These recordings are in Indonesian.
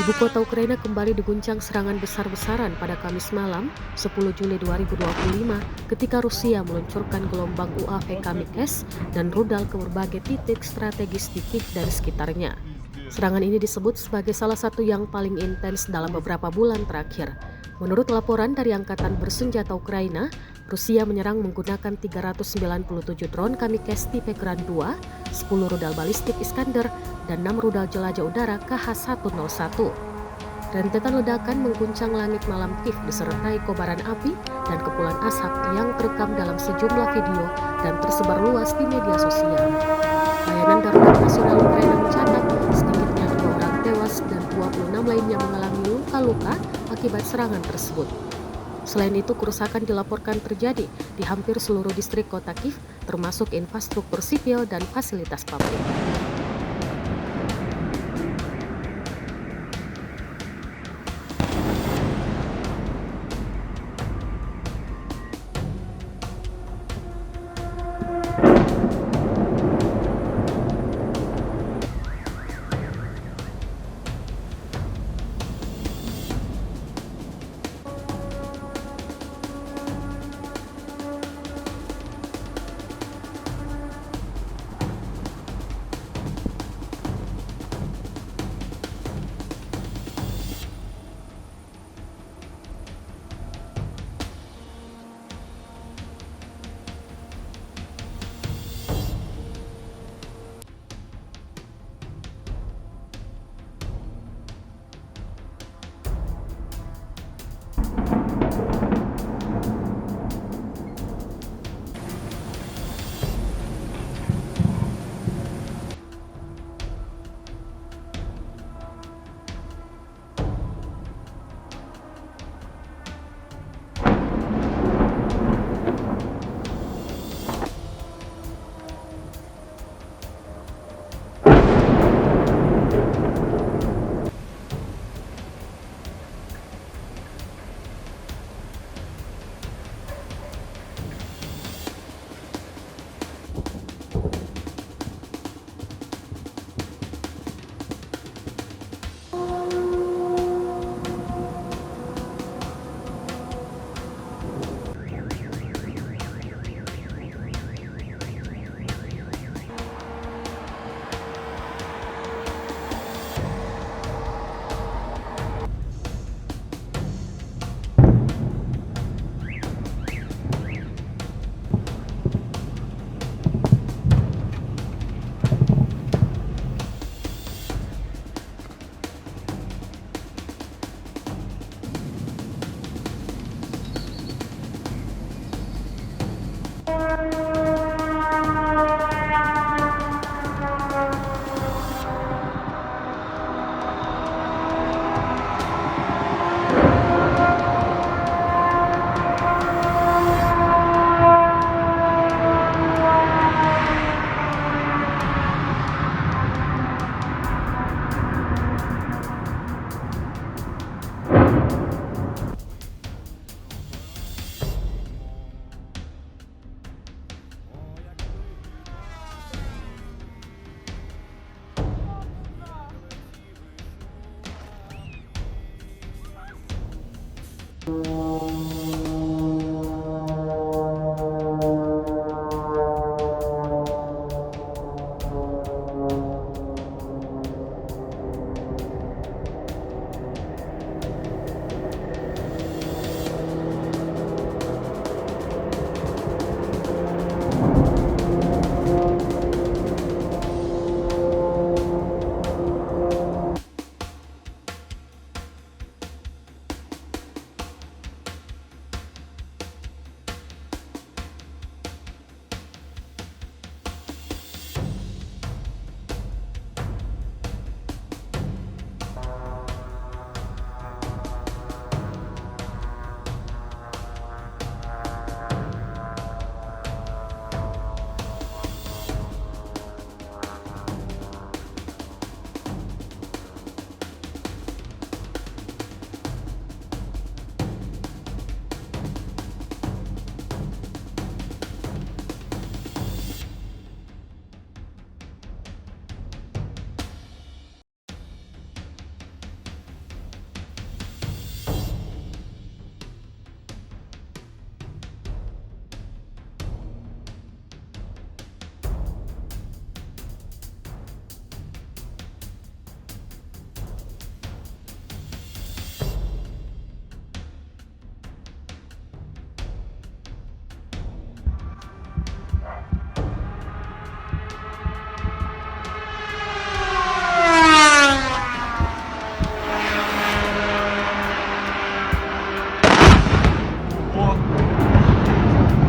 Ibu kota Ukraina kembali diguncang serangan besar-besaran pada Kamis malam, 10 Juli 2025, ketika Rusia meluncurkan gelombang UAV Kamikze dan rudal ke berbagai titik strategis di Kiev dan sekitarnya. Serangan ini disebut sebagai salah satu yang paling intens dalam beberapa bulan terakhir. Menurut laporan dari Angkatan Bersenjata Ukraina, Rusia menyerang menggunakan 397 drone Kamikze tipe Grand 2, 10 rudal balistik Iskander, dan 6 rudal jelajah udara KH-101. Rentetan ledakan mengguncang langit malam Kiev disertai kobaran api dan kepulan asap yang terekam dalam sejumlah video dan tersebar luas di media sosial. Layanan Darurat Nasional Ukraina mencatat sedikitnya 2 orang tewas dan 26 lainnya mengalami luka-luka akibat serangan tersebut. Selain itu, kerusakan dilaporkan terjadi di hampir seluruh distrik kota Kiev, termasuk infrastruktur sipil dan fasilitas publik.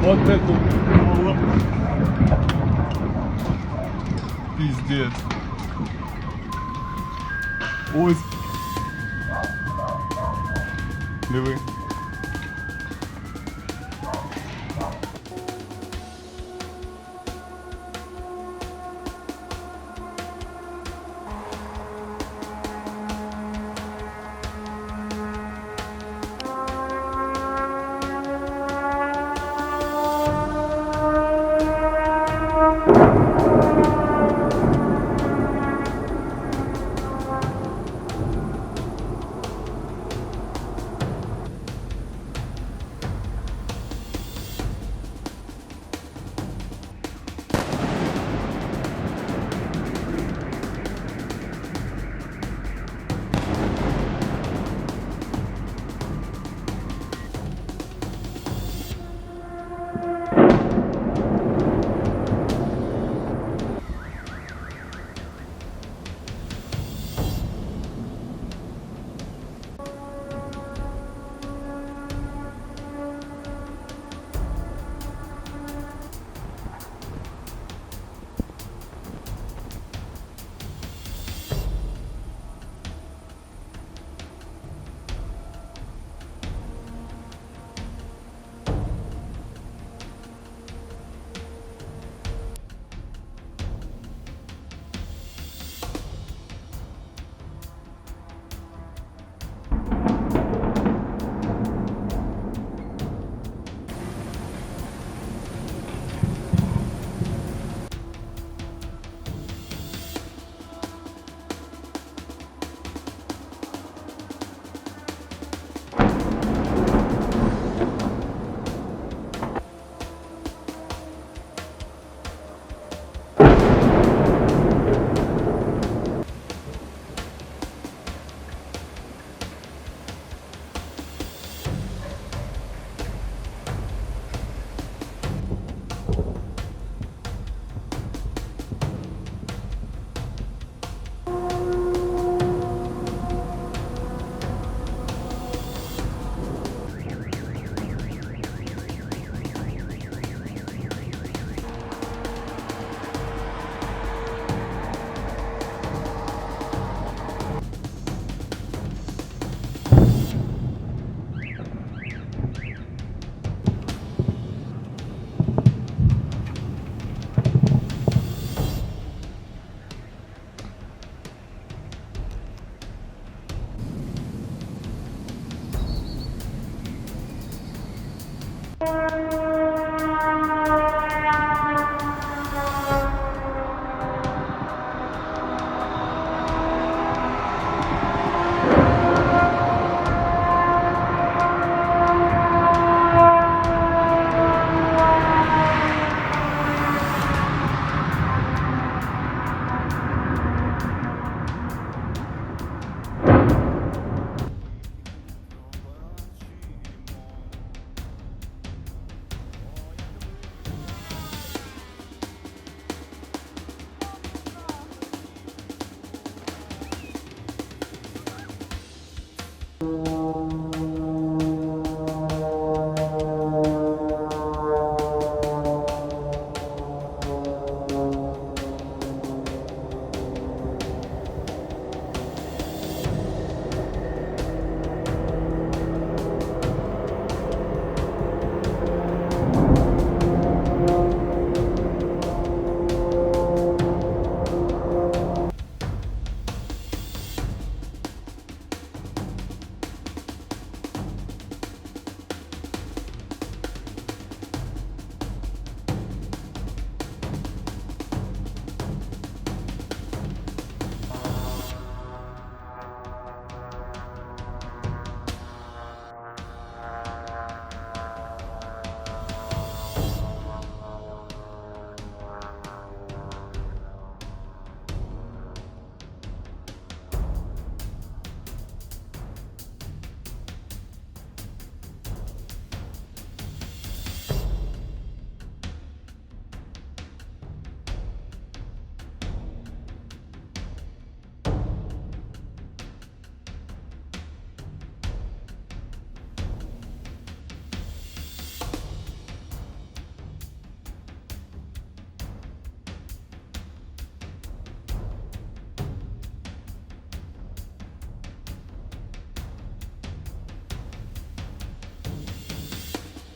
Вот это было. Пиздец. Ось. Диви.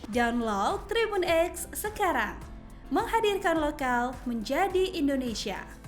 Download Tribun X sekarang. Menghadirkan lokal menjadi Indonesia.